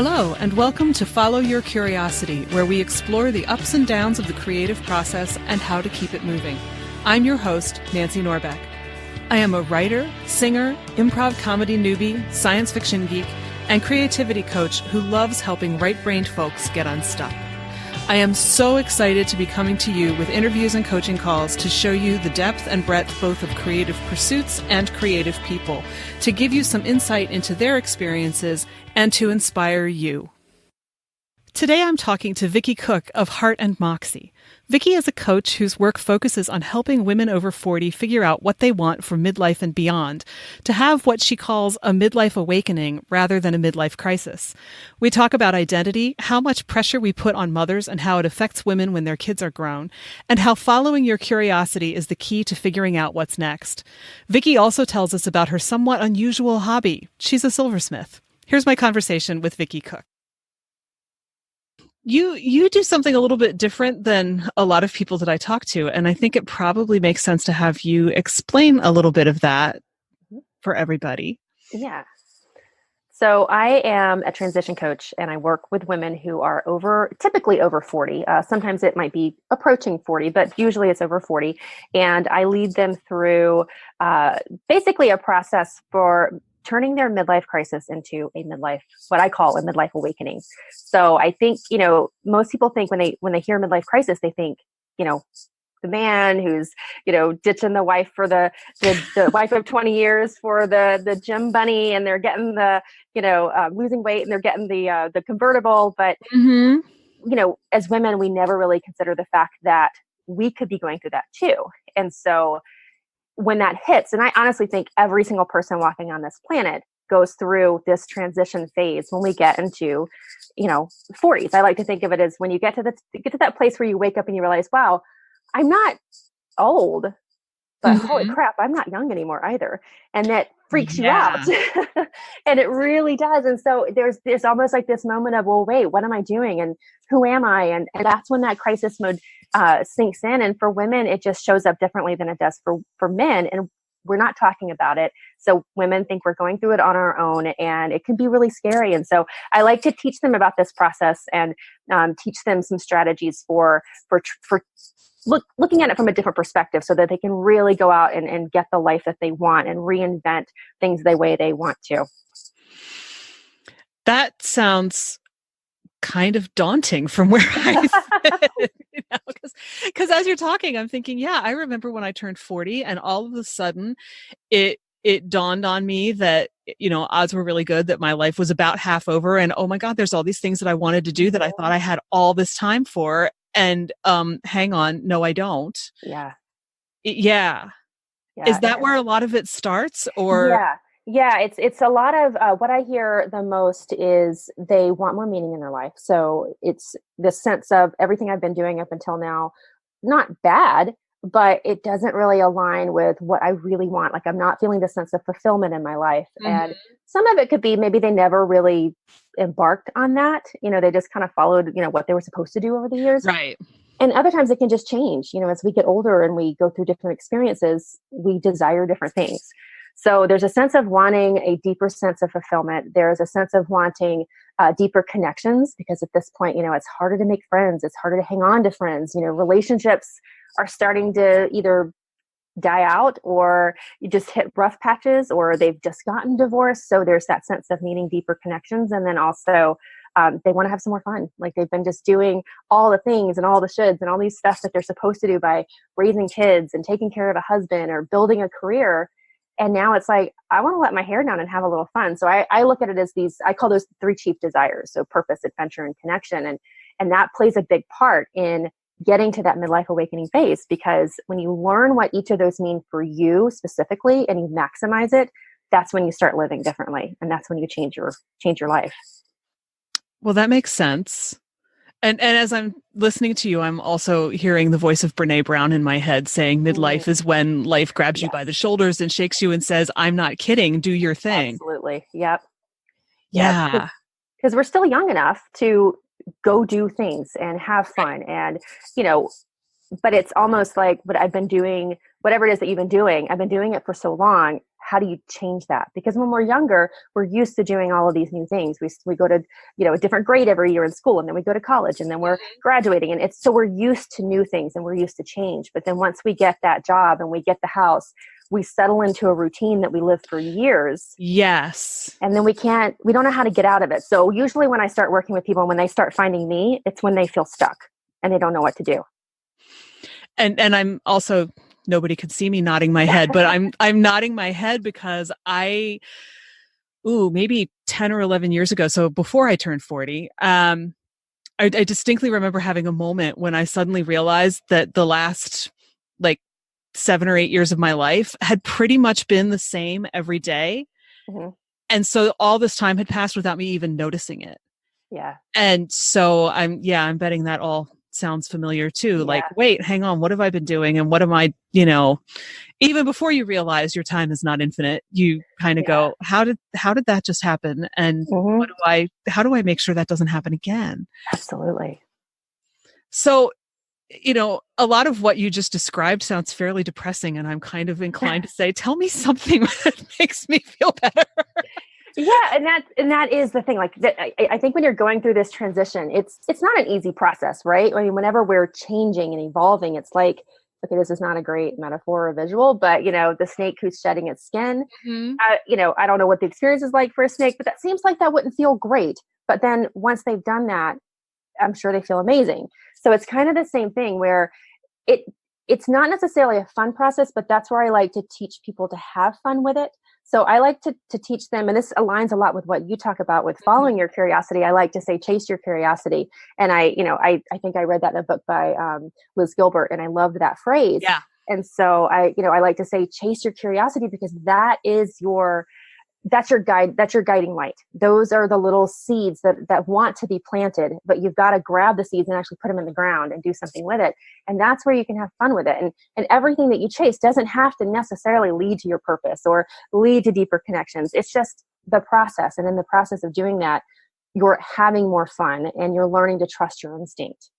Hello, and welcome to Follow Your Curiosity, where we explore the ups and downs of the creative process and how to keep it moving. I'm your host, Nancy Norbeck. I am a writer, singer, improv comedy newbie, science fiction geek, and creativity coach who loves helping right-brained folks get unstuck. I am so excited to be coming to you with interviews and coaching calls to show you the depth and breadth both of creative pursuits and creative people, to give you some insight into their experiences and to inspire you. Today I'm talking to Vicky Cook of Heart and Moxie. Vicky is a coach whose work focuses on helping women over 40 figure out what they want for midlife and beyond, to have what she calls a midlife awakening rather than a midlife crisis. We talk about identity, how much pressure we put on mothers and how it affects women when their kids are grown, and how following your curiosity is the key to figuring out what's next. Vicky also tells us about her somewhat unusual hobby. She's a silversmith. Here's my conversation with Vicky Cook. You do something a little bit different than a lot of people that I talk to, and I think it probably makes sense to have you explain a little bit of that for everybody. Yeah. So I am a transition coach, and I work with women who are typically over 40. Sometimes it might be approaching 40, but usually it's over 40. And I lead them through basically a process for turning their midlife crisis into what I call a midlife awakening. So I think, most people think when they hear midlife crisis, they think, the man who's, ditching the wife for the wife of 20 years for the gym bunny, and they're getting the, losing weight, and they're getting the convertible. But, as women, we never really consider the fact that we could be going through that too. And so when that hits, and I honestly think every single person walking on this planet goes through this transition phase when we get into, 40s. I like to think of it as when you get to that place where you wake up and you realize, wow, I'm not old, but holy crap, I'm not young anymore either. And that freaks you out. And it really does. And so there's almost like this moment of, well, wait, what am I doing? And who am I? And that's when that crisis mode sinks in. And for women, it just shows up differently than it does for men. And we're not talking about it. So women think we're going through it on our own, and it can be really scary. And so I like to teach them about this process and teach them some strategies for looking at it from a different perspective, so that they can really go out and get the life that they want and reinvent things the way they want to. That sounds kind of daunting from where I sit, because as you're talking, I'm thinking, I remember when I turned 40, and all of a sudden it dawned on me that, odds were really good that my life was about half over, and oh my God, there's all these things that I wanted to do that I thought I had all this time for. And hang on, no, I don't. Yeah. Is that where a lot of it starts, or? Yeah. It's a lot of what I hear the most is they want more meaning in their life. So it's this sense of everything I've been doing up until now, not bad, but it doesn't really align with what I really want. Like, I'm not feeling the sense of fulfillment in my life. And some of it could be maybe they never really embarked on that. They just kind of followed, what they were supposed to do over the years. Right. And other times it can just change. As we get older and we go through different experiences, we desire different things. So there's a sense of wanting a deeper sense of fulfillment. There's a sense of wanting deeper connections, because at this point, it's harder to make friends. It's harder to hang on to friends. Relationships are starting to either die out, or you just hit rough patches, or they've just gotten divorced. So there's that sense of needing deeper connections. And then also they want to have some more fun. Like, they've been just doing all the things and all the shoulds and all these stuff that they're supposed to do by raising kids and taking care of a husband or building a career. And now it's like, I want to let my hair down and have a little fun. So I look at it as I call those 3 chief desires. So purpose, adventure, and connection. And that plays a big part in getting to that midlife awakening phase, because when you learn what each of those mean for you specifically and you maximize it, that's when you start living differently. And that's when you change your life. Well, that makes sense. And as I'm listening to you, I'm also hearing the voice of Brene Brown in my head saying midlife is when life grabs you by the shoulders and shakes you and says, I'm not kidding, do your thing. Absolutely. Yep. Yeah. Because we're still young enough to go do things and have fun. And, but it's almost like what I've been doing, whatever it is that you've been doing, I've been doing it for so long. how do you change that? Because when we're younger, we're used to doing all of these new things. We go to, a different grade every year in school, and then we go to college, and then we're graduating. And so we're used to new things and we're used to change. But then once we get that job and we get the house, we settle into a routine that we live for years. Yes. And then we don't know how to get out of it. So usually when I start working with people, when they start finding me, it's when they feel stuck and they don't know what to do. And I'm also, nobody could see me nodding my head, but I'm nodding my head because maybe 10 or 11 years ago. So before I turned 40, I distinctly remember having a moment when I suddenly realized that the last 7 or 8 years of my life had pretty much been the same every day. Mm-hmm. And so all this time had passed without me even noticing it. Yeah. And so I'm betting that all sounds familiar too. Yeah. Wait, hang on. What have I been doing? And what am I, even before you realize your time is not infinite, you kind of go, how did that just happen? And how do I make sure that doesn't happen again? Absolutely. So, a lot of what you just described sounds fairly depressing, and I'm kind of inclined to say, tell me something that makes me feel better. Yeah. And that is the thing. I think when you're going through this transition, it's not an easy process, right? I mean, whenever we're changing and evolving, it's like, okay, this is not a great metaphor or visual, but the snake who's shedding its skin, mm-hmm. I don't know what the experience is like for a snake, but that seems like that wouldn't feel great. But then once they've done that, I'm sure they feel amazing. So it's kind of the same thing where it's not necessarily a fun process, but that's where I like to teach people to have fun with it. So I like to teach them, and this aligns a lot with what you talk about with following your curiosity. I like to say, chase your curiosity. And I think I read that in a book by Liz Gilbert, and I loved that phrase. Yeah. And so I like to say, chase your curiosity, because that's your guide. That's your guiding light. Those are the little seeds that want to be planted, but you've got to grab the seeds and actually put them in the ground and do something with it. And that's where you can have fun with it. And everything that you chase doesn't have to necessarily lead to your purpose or lead to deeper connections. It's just the process. And in the process of doing that, you're having more fun and you're learning to trust your instinct.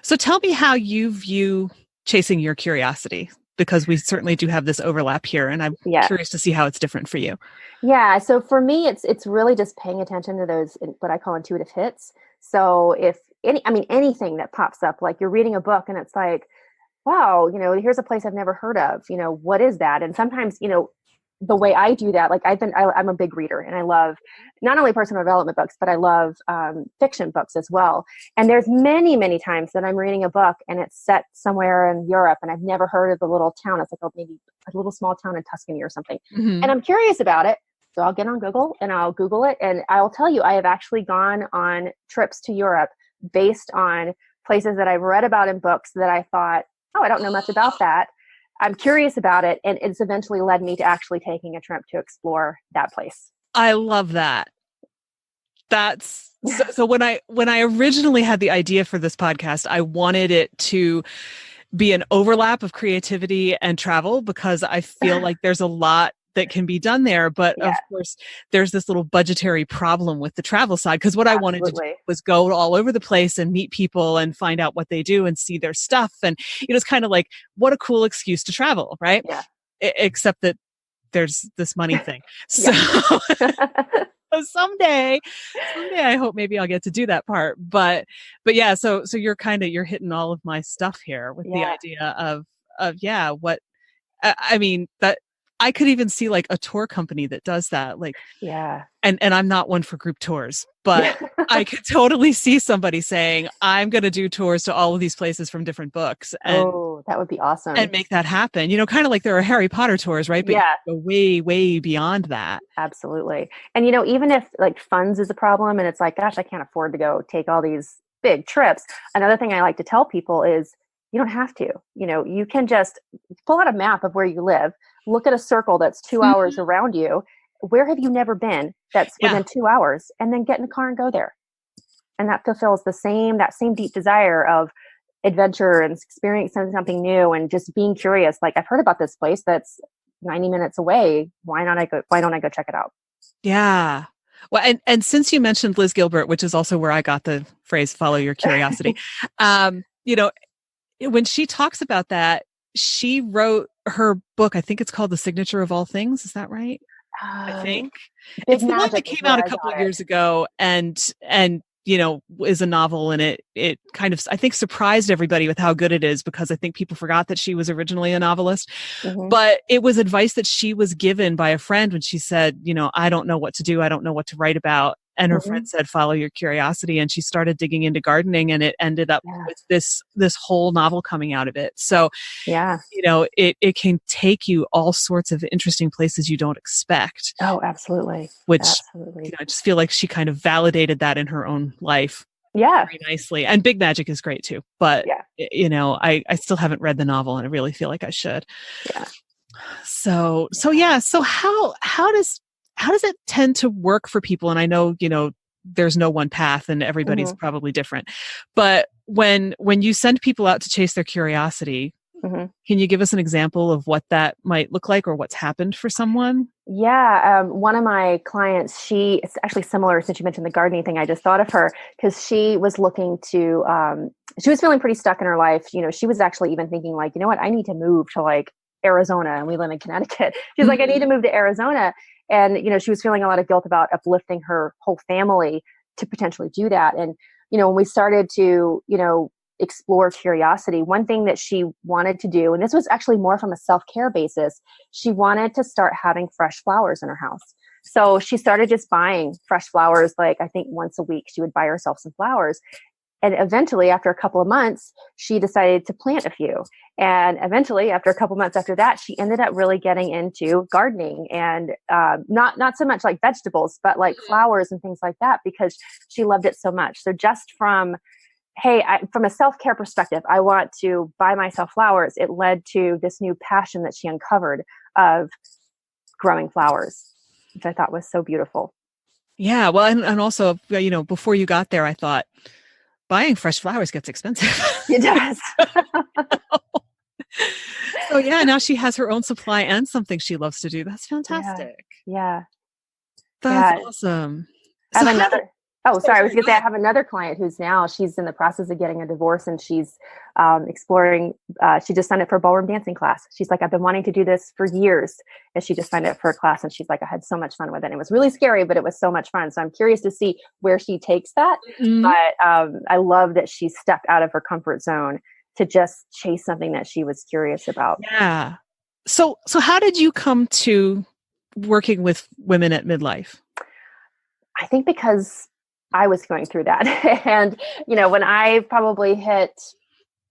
So tell me how you view chasing your curiosity, because we certainly do have this overlap here, and I'm curious to see how it's different for you. Yeah. So for me, it's really just paying attention to those, what I call intuitive hits. So if anything that pops up, like you're reading a book and it's like, wow, here's a place I've never heard of, what is that? And sometimes, the way I do that, I'm a big reader, and I love not only personal development books, but I love fiction books as well. And there's many, many times that I'm reading a book and it's set somewhere in Europe and I've never heard of the little town. It's like maybe a little small town in Tuscany or something. Mm-hmm. And I'm curious about it. So I'll get on Google and I'll Google it. And I'll tell you, I have actually gone on trips to Europe based on places that I've read about in books that I thought, oh, I don't know much about that. I'm curious about it, and it's eventually led me to actually taking a trip to explore that place. I love that. That's so when I originally had the idea for this podcast, I wanted it to be an overlap of creativity and travel, because I feel like there's a lot that can be done there. But of course, there's this little budgetary problem with the travel side, because what I wanted to do was go all over the place and meet people and find out what they do and see their stuff. And it's kind of like, what a cool excuse to travel, right? Yeah. Except that there's this money thing. So someday I hope maybe I'll get to do that part. But yeah, so you're hitting all of my stuff here with the idea of what I mean, that I could even see like a tour company that does that. And I'm not one for group tours, but I could totally see somebody saying, I'm going to do tours to all of these places from different books. And, that would be awesome. And make that happen. Kind of like there are Harry Potter tours, right? But you go way, way beyond that. Absolutely. And, even if funds is a problem and it's like, gosh, I can't afford to go take all these big trips. Another thing I like to tell people is, you don't have to, you can just pull out a map of where you live, look at a circle that's 2 hours around you. Where have you never been that's within 2 hours? And then get in the car and go there. And that fulfills that same deep desire of adventure and experiencing something new and just being curious. Like, I've heard about this place that's 90 minutes away. Why don't I go check it out? Yeah. Well, and since you mentioned Liz Gilbert, which is also where I got the phrase, follow your curiosity, when she talks about that, she wrote her book. I think it's called The Signature of All Things. Is that right? I Um, think Big it's the one that Magic is came where out a I couple got of it. years ago, and is a novel, and it kind of, I think, surprised everybody with how good it is, because I think people forgot that she was originally a novelist. Hmm. But it was advice that she was given by a friend when she said, I don't know what to do, I don't know what to write about. And her friend Hmm. said, follow your curiosity. And she started digging into gardening, and it ended up Yeah. with this whole novel coming out of it. So Yeah. it can take you all sorts of interesting places you don't expect, Oh, absolutely. which, Absolutely. I just feel like she kind of validated that in her own life Yeah. very nicely. And Big Magic is great too. But, Yeah. I still haven't read the novel, and I really feel like I should. Yeah. So yeah. So how does it tend to work for people? And I know, there's no one path, and everybody's Hmm. probably different. But when you send people out to chase their curiosity, Hmm. can you give us an example of what that might look like, or what's happened for someone? Yeah, one of my clients, it's actually similar since you mentioned the gardening thing. I just thought of her because she was looking to, she was feeling pretty stuck in her life. She was actually even thinking like, you know what, I need to move to like Arizona, and we live in Connecticut. She's like, I need to move to Arizona. And, she was feeling a lot of guilt about uplifting her whole family to potentially do that. And, when we started to, explore curiosity, one thing that she wanted to do, and this was actually more from a self-care basis, she wanted to start having fresh flowers in her house. So she started just buying fresh flowers. Like I think once a week she would buy herself some flowers. And eventually, after a couple of months, she decided to plant a few. And eventually, after a couple of months after that, she ended up really getting into gardening, and not so much like vegetables, but like flowers and things like that, because she loved it so much. So just from, hey, from a self-care perspective, I want to buy myself flowers, it led to this new passion that she uncovered of growing flowers, which I thought was so beautiful. Yeah. Well, and also, before you got there, I thought buying fresh flowers gets expensive. It does. So yeah, now she has her own supply and something she loves to do. That's Yeah. fantastic. Yeah. That's Yeah. awesome. I So have how another. Oh, oh, sorry. I was sorry, going go to say I ahead. have another client she's in the process of getting a divorce, and she's exploring. She just signed up for a ballroom dancing class. She's like, I've been wanting to do this for years, and she just signed up for a class. And she's like, I had so much fun with it. And it was really scary, but it was so much fun. So I'm curious to see where she takes that. Mhm. But I love that she stepped out of her comfort zone to just chase something that she was curious about. Yeah. So how did you come to working with women at midlife? I think because I was going through that. And, when I probably hit,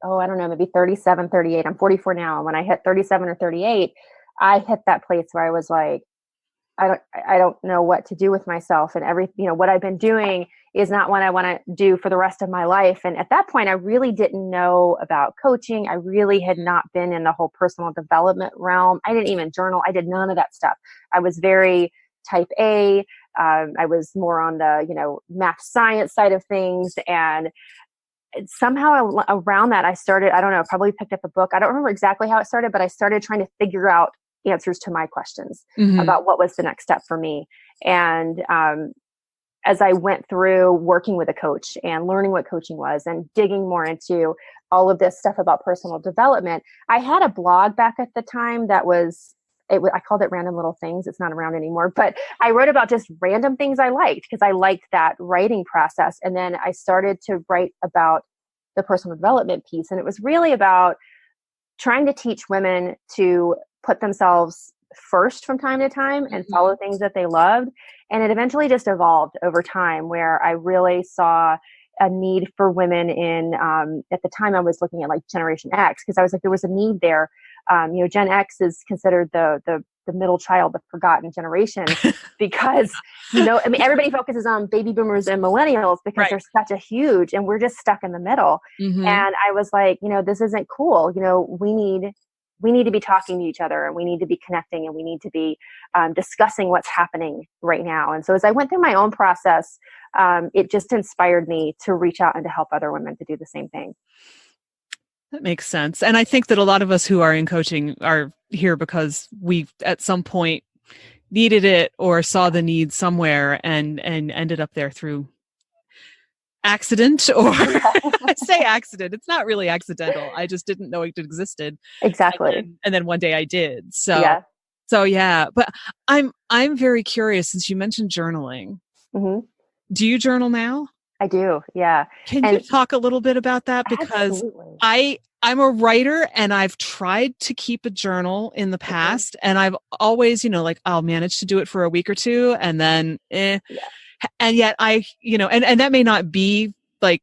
I don't know, maybe 37, 38, I'm 44 now. And when I hit 37 or 38, I hit that place where I was like, I don't know what to do with myself, and what I've been doing is not what I want to do for the rest of my life. And at that point, I really didn't know about coaching. I really had not been in the whole personal development realm. I didn't even journal. I did none of that stuff. I was very type A. I was more on the, math science side of things. And somehow around that, I started, I don't know, probably picked up a book. I don't remember exactly how it started, but I started trying to figure out answers to my questions Hmm. about what was the next step for me. And as I went through working with a coach and learning what coaching was and digging more into all of this stuff about personal development, I had a blog back at the time that I called it Random Little Things. It's not around anymore, but I wrote about just random things I liked because I liked that writing process. And then I started to write about the personal development piece. And it was really about trying to teach women to put themselves first from time to time and follow things that they loved. And it eventually just evolved over time, where I really saw a need for women in, at the time I was looking at like Generation X, because I was like, there was a need there. Gen X is considered the middle child, the forgotten generation, because, I mean, everybody focuses on baby boomers and millennials because Right. they're such a huge, and we're just stuck in the middle. Hmm. And I was like, this isn't cool. We need to be talking to each other, and we need to be connecting, and we need to be discussing what's happening right now. And so as I went through my own process, it just inspired me to reach out and to help other women to do the same thing. That makes sense. And I think that a lot of us who are in coaching are here because we at some point needed it or saw the need somewhere and ended up there through accident, or I say accident. It's not really accidental. I just didn't know it existed. Exactly. And then one day I did. Yeah. So yeah, but I'm very curious since you mentioned journaling. Hmm. Do you journal now? I do. Yeah. Can you And talk a little bit about that? Because absolutely. I'm a writer and I've tried to keep a journal in the past, and I've always, like I'll manage to do it for a week or two and then Yeah. and yet and that may not be like,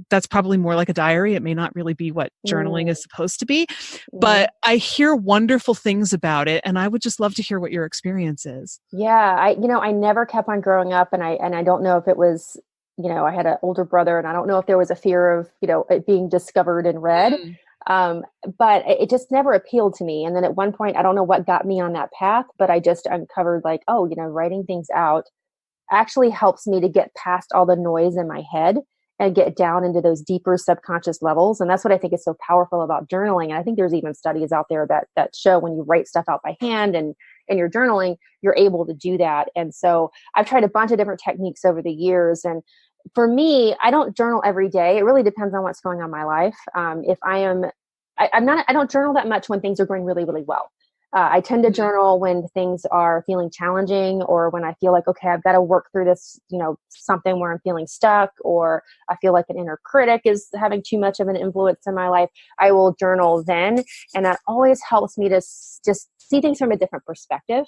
that's probably more like a diary. It may not really be what journaling is supposed to be, Mm-hmm. but I hear wonderful things about it, and I would just love to hear what your experience is. Yeah. I never kept on growing up, and I don't know if it was, I had an older brother, and I don't know if there was a fear of, it being discovered and read. Mm. Um, but it just never appealed to me. And then at one point, I don't know what got me on that path, but I just uncovered like, oh, writing things out actually helps me to get past all the noise in my head and get down into those deeper subconscious levels. And that's what I think is so powerful about journaling. And I think there's even studies out there that show when you write stuff out by hand and you're journaling, you're able to do that. And so I've tried a bunch of different techniques over the years. And for me, I don't journal every day. It really depends on what's going on in my life. If I am, I don't journal that much when things are going really, really well. I tend to journal when things are feeling challenging, or when I feel like, okay, I've got to work through this, something where I'm feeling stuck, or I feel like an inner critic is having too much of an influence in my life. I will journal then. And that always helps me to just see things from a different perspective.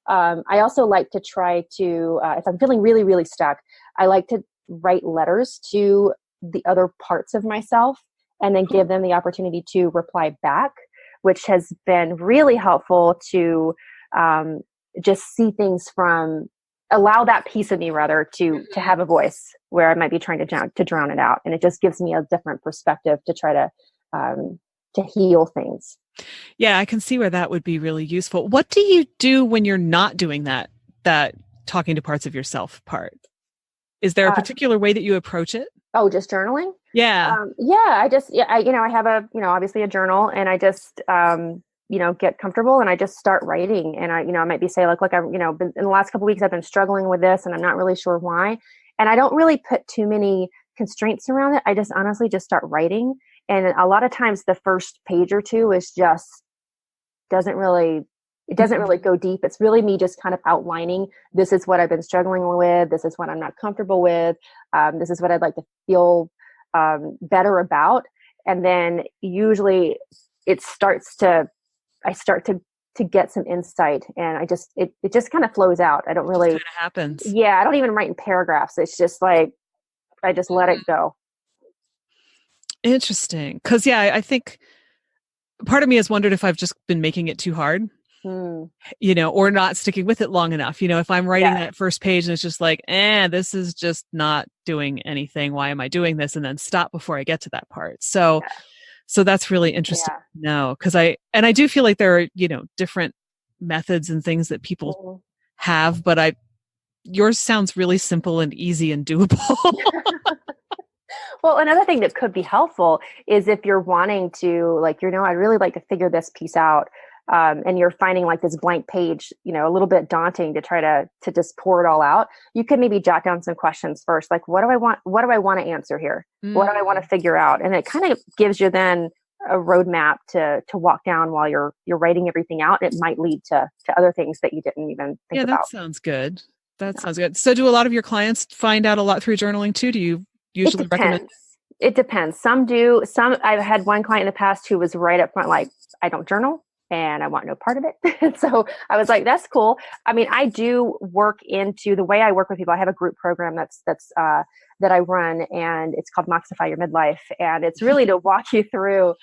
I also like to try to, if I'm feeling really, really stuck, I like to write letters to the other parts of myself and then give them the opportunity to reply back, which has been really helpful to just see things allow that piece of me rather to have a voice where I might be trying to drown it out. And it just gives me a different perspective to try to heal things. Yeah, I can see where that would be really useful. What do you do when you're not doing that talking to parts of yourself part? Is there a particular way that you approach it? Oh, just journaling? Yeah. I have obviously a journal, and I just, get comfortable and I just start writing. And I might be say like, look, I've, been, in the last couple of weeks, I've been struggling with this and I'm not really sure why. And I don't really put too many constraints around it. I just honestly just start writing. And a lot of times the first page or two is just, doesn't really go deep. It's really me just kind of outlining, this is what I've been struggling with. This is what I'm not comfortable with. This is what I'd like to feel better about. And then usually I start to get some insight, and it just kind of flows out. I don't really, it happens. Yeah. I don't even write in paragraphs. It's just like, I just let it go. Interesting. 'Cause I think part of me has wondered if I've just been making it too hard. Or not sticking with it long enough. If I'm writing that first page and it's just like, this is just not doing anything. Why am I doing this? And then stop before I get to that part. So that's really interesting to know, because I do feel like there are, different methods and things that people have, but yours sounds really simple and easy and doable. Well, another thing that could be helpful is if you're wanting to, like, I'd really like to figure this piece out. And you're finding like this blank page, a little bit daunting to try to just pour it all out. You could maybe jot down some questions first. Like, what do I want to answer here? What do I want to figure out? And it kind of gives you then a roadmap to walk down while you're writing everything out. It might lead to other things that you didn't even think about. Yeah, that sounds good. Sounds good. So do a lot of your clients find out a lot through journaling too? Do you usually recommend? It depends. Some do. I've had one client in the past who was right up front, like, I don't journal and I want no part of it. So I was like, that's cool. I mean, I do work into the way I work with people. I have a group program that I run, and it's called Moxify Your Midlife. And it's really to walk you through,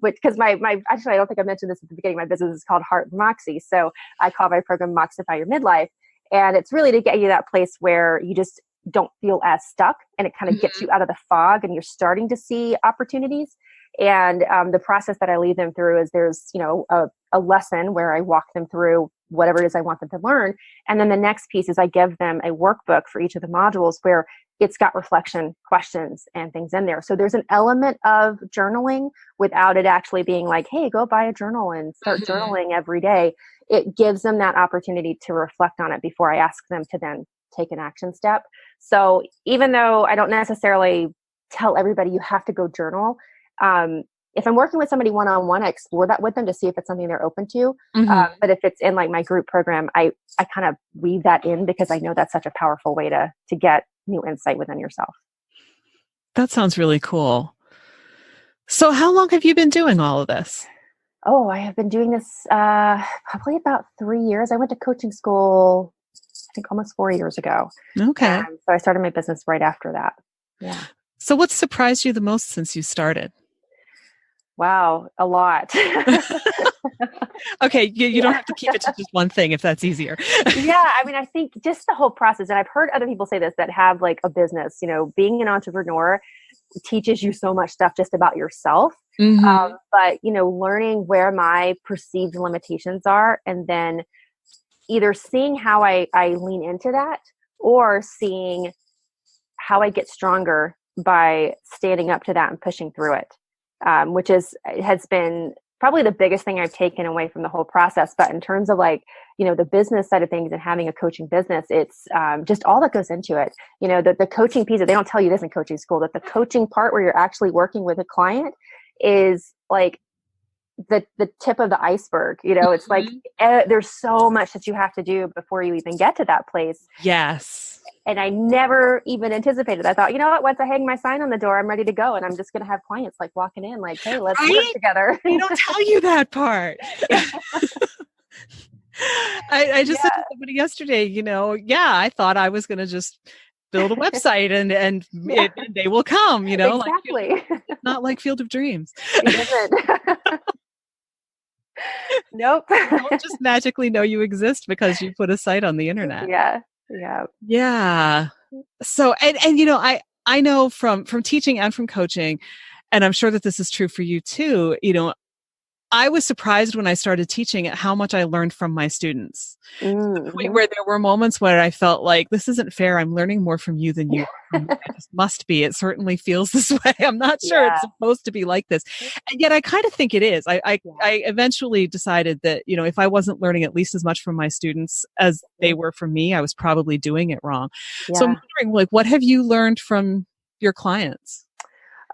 because actually, I don't think I mentioned this at the beginning. My business is called Heart Moxie. So I call my program Moxify Your Midlife. And it's really to get you that place where you just don't feel as stuck, and it kind of gets you out of the fog and you're starting to see opportunities. And the process that I lead them through is there's, a lesson where I walk them through whatever it is I want them to learn. And then the next piece is I give them a workbook for each of the modules where it's got reflection questions and things in there. So there's an element of journaling without it actually being like, hey, go buy a journal and start journaling every day. It gives them that opportunity to reflect on it before I ask them to then take an action step. So even though I don't necessarily tell everybody you have to go journal, if I'm working with somebody one-on-one, I explore that with them to see if it's something they're open to. But if it's in like my group program, I kind of weave that in because I know that's such a powerful way to get new insight within yourself. That sounds really cool. So how long have you been doing all of this? Oh, I have been doing this probably about 3 years. I went to coaching school, I think almost 4 years ago. Okay. So I started my business right after that. Yeah. So what surprised you the most since you started? Wow, a lot. Okay, you don't have to keep it to just one thing if that's easier. Yeah, I mean, I think just the whole process, and I've heard other people say this that have like a business, being an entrepreneur teaches you so much stuff just about yourself. But, learning where my perceived limitations are and then either seeing how I lean into that or seeing how I get stronger by standing up to that and pushing through it. Which has been probably the biggest thing I've taken away from the whole process. But in terms of like, the business side of things and having a coaching business, it's just all that goes into it. The coaching piece, they don't tell you this in coaching school, that the coaching part where you're actually working with a client is like the tip of the iceberg. It's like there's so much that you have to do before you even get to that place. Yes. And I never even anticipated. I thought, you know what, once I hang my sign on the door, I'm ready to go. And I'm just going to have clients like walking in like, hey, let's work together. They don't tell you that part. I just said to somebody yesterday, I thought I was going to just build a website and they will come, Exactly. Like, it's not like Field of Dreams. It isn't. Nope. They don't just magically know you exist because you put a site on the internet. Yeah. Yeah. So, and I know from teaching and from coaching, and I'm sure that this is true for you too, I was surprised when I started teaching at how much I learned from my students. To the point where there were moments where I felt like, this isn't fair. I'm learning more from you than you are. It just must be. It certainly feels this way. I'm not sure it's supposed to be like this. And yet I kind of think it is. I eventually decided that, if I wasn't learning at least as much from my students as they were from me, I was probably doing it wrong. Yeah. So I'm wondering, like, what have you learned from your clients?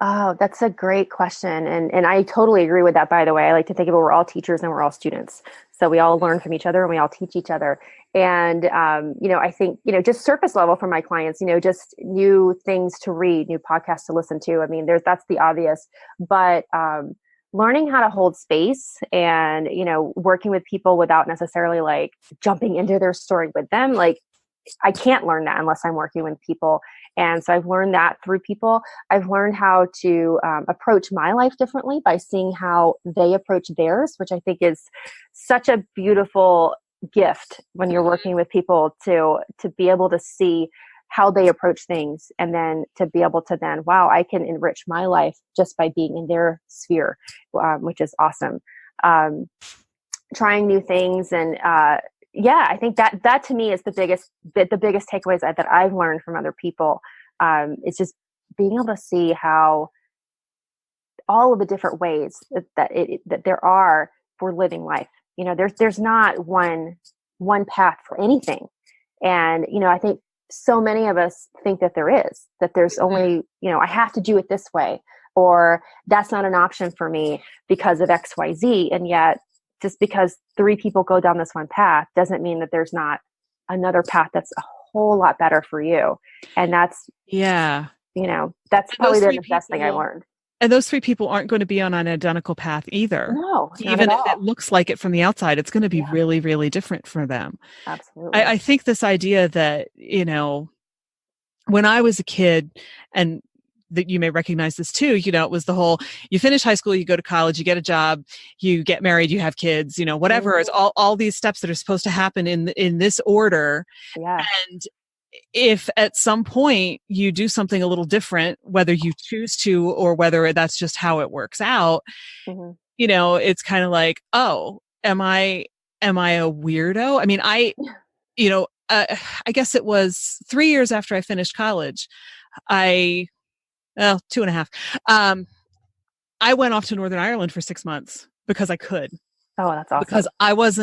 Oh, that's a great question. And I totally agree with that, by the way. I like to think of it, we're all teachers and we're all students. So we all learn from each other and we all teach each other. And, I think, just surface level for my clients, just new things to read, new podcasts to listen to. I mean, that's the obvious, but learning how to hold space and, working with people without necessarily like jumping into their story with them. Like, I can't learn that unless I'm working with people. And so I've learned that through people. I've learned how to approach my life differently by seeing how they approach theirs, which I think is such a beautiful gift when you're working with people to be able to see how they approach things and then to be able to then, wow, I can enrich my life just by being in their sphere, which is awesome. Trying new things and I think that to me is the biggest takeaways that I've learned from other people. It's just being able to see how all of the different ways that there are for living life. There's not one path for anything. And, I think so many of us think that there's only, I have to do it this way, or that's not an option for me because of X, Y, Z. And yet, just because 3 people go down this one path doesn't mean that there's not another path that's a whole lot better for you. And that's probably the best thing I learned. And those 3 people aren't going to be on an identical path either. No, even if it looks like it from the outside, it's going to be really, really different for them. Absolutely. I think this idea that, when I was a kid, and that you may recognize this too, it was the whole, you finish high school, you go to college, you get a job, you get married, you have kids, whatever. It's all these steps that are supposed to happen in this order. Yeah. And if at some point you do something a little different, whether you choose to, or whether that's just how it works out, it's kind of like, oh, am I a weirdo? I mean, I guess it was 3 years after I finished college, 2.5. I went off to Northern Ireland for 6 months because I could. Oh, that's awesome. because I was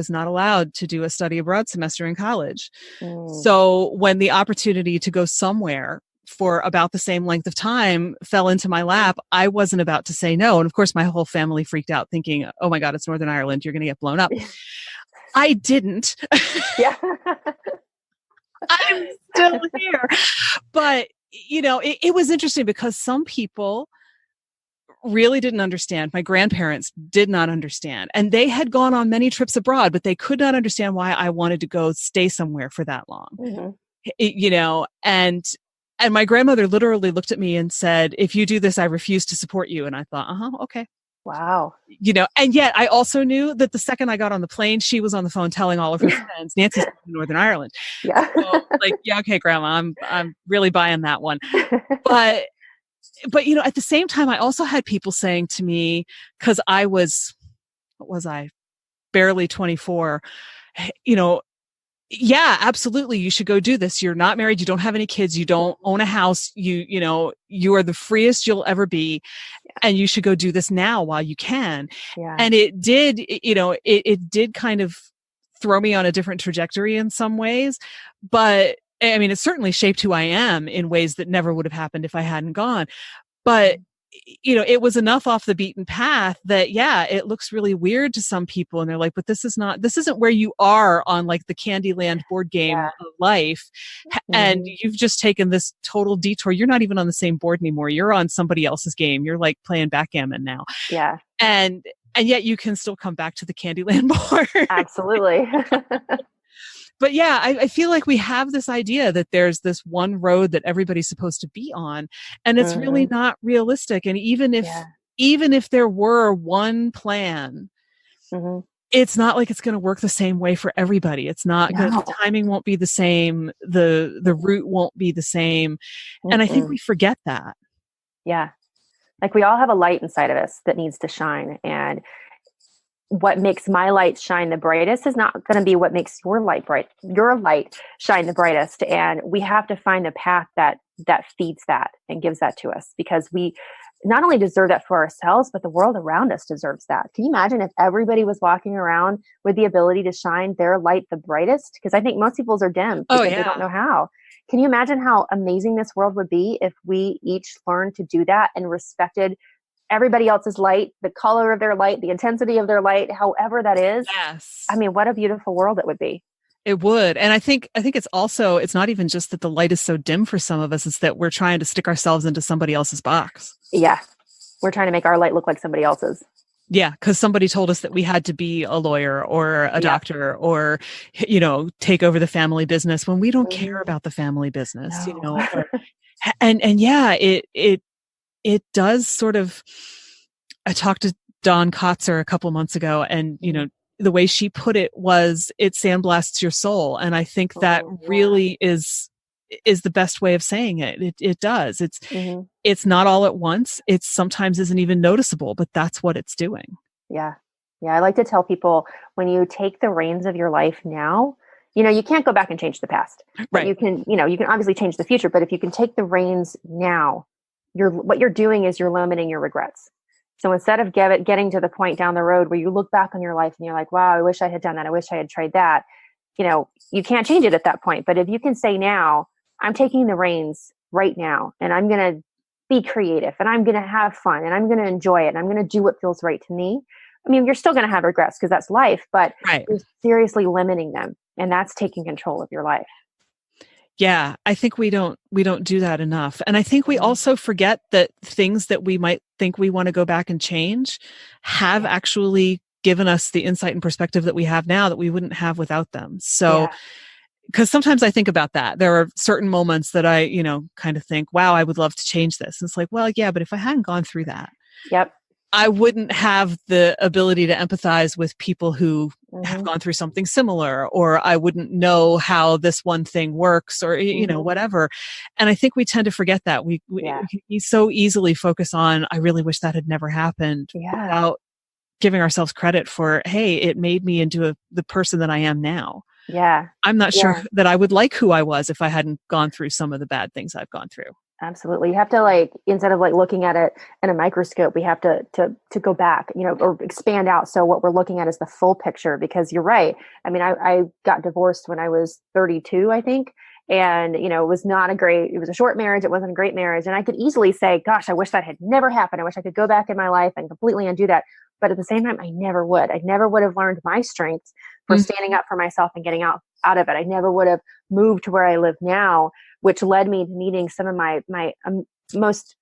not allowed to do a study abroad semester in college. Mm. So when the opportunity to go somewhere for about the same length of time fell into my lap, I wasn't about to say no. And of course, my whole family freaked out thinking, oh my God, it's Northern Ireland. You're going to get blown up. I didn't. Yeah. I'm still here. But, it was interesting because some people really didn't understand. My grandparents did not understand. And they had gone on many trips abroad, but they could not understand why I wanted to go stay somewhere for that long. Mm-hmm. And my grandmother literally looked at me and said, if you do this, I refuse to support you. And I thought, okay. Wow. And yet I also knew that the second I got on the plane, she was on the phone telling all of her friends, Nancy's from Northern Ireland. Yeah. So, yeah, okay, Grandma, I'm really buying that one. But at the same time, I also had people saying to me, because I was, what was I, barely 24, yeah, absolutely. You should go do this. You're not married. You don't have any kids. You don't own a house. You are the freest you'll ever be. Yeah. And you should go do this now while you can. Yeah. And it did, it did kind of throw me on a different trajectory in some ways, but I mean, it certainly shaped who I am in ways that never would have happened if I hadn't gone. But it was enough off the beaten path that, yeah, it looks really weird to some people. And they're like, but this isn't where you are on like the Candyland board game of life. Mm-hmm. And you've just taken this total detour. You're not even on the same board anymore. You're on somebody else's game. You're like playing backgammon now. Yeah. And yet you can still come back to the Candyland board. Absolutely. But yeah, I feel like we have this idea that there's this one road that everybody's supposed to be on, and it's really not realistic. And even if there were one plan, it's not like it's going to work the same way for everybody. It's not the timing won't be the same. The route won't be the same. And I think we forget that. Yeah. Like we all have a light inside of us that needs to shine, and what makes my light shine the brightest is not going to be what makes your light shine the brightest. And we have to find a path that feeds that and gives that to us, because we not only deserve that for ourselves, but the world around us deserves that. Can you imagine if everybody was walking around with the ability to shine their light the brightest? Because I think most people's are dim because they don't know how. Can you imagine how amazing this world would be if we each learned to do that and respected everybody else's light, the color of their light, the intensity of their light, however that is? Yes. I mean, what a beautiful world it would be. It would. And I think it's also, it's not even just that the light is so dim for some of us, it's that we're trying to stick ourselves into somebody else's box. Yeah. We're trying to make our light look like somebody else's. Yeah. Because somebody told us that we had to be a lawyer or a doctor or, take over the family business when we don't care about the family business, and yeah, it does sort of, I talked to Dawn Kotzer a couple months ago, and, the way she put it was, it sandblasts your soul. And I think that really is the best way of saying it. It does. It's not all at once. It sometimes isn't even noticeable, but that's what it's doing. Yeah. Yeah. I like to tell people, when you take the reins of your life now, you can't go back and change the past. Right. You can obviously change the future, but if you can take the reins now, what you're doing is you're limiting your regrets. So instead of getting to the point down the road where you look back on your life and you're like, wow, I wish I had done that. I wish I had tried that. You can't change it at that point. But if you can say now, I'm taking the reins right now, and I'm going to be creative, and I'm going to have fun, and I'm going to enjoy it, and I'm going to do what feels right to me. I mean, you're still going to have regrets because that's life, but you're seriously limiting them. And that's taking control of your life. Yeah, I think we don't do that enough. And I think we also forget that things that we might think we want to go back and change have actually given us the insight and perspective that we have now that we wouldn't have without them. So, because sometimes I think about that. There are certain moments that I, kind of think, wow, I would love to change this. And it's like, well, yeah, but if I hadn't gone through that, I wouldn't have the ability to empathize with people who have gone through something similar, or I wouldn't know how this one thing works, or, whatever. And I think we tend to forget that. We so easily focus on, I really wish that had never happened, without giving ourselves credit for, hey, it made me into the person that I am now. Yeah. I'm not sure that I would like who I was if I hadn't gone through some of the bad things I've gone through. Absolutely. You have to like, instead of like looking at it in a microscope, we have to go back, or expand out. So what we're looking at is the full picture, because you're right. I mean, I got divorced when I was 32, I think. And, it was not it was a short marriage. It wasn't a great marriage. And I could easily say, gosh, I wish that had never happened. I wish I could go back in my life and completely undo that. But at the same time, I never would. I never would have learned my strengths for standing up for myself and getting out of it. I never would have moved to where I live now, which led me to meeting some of my most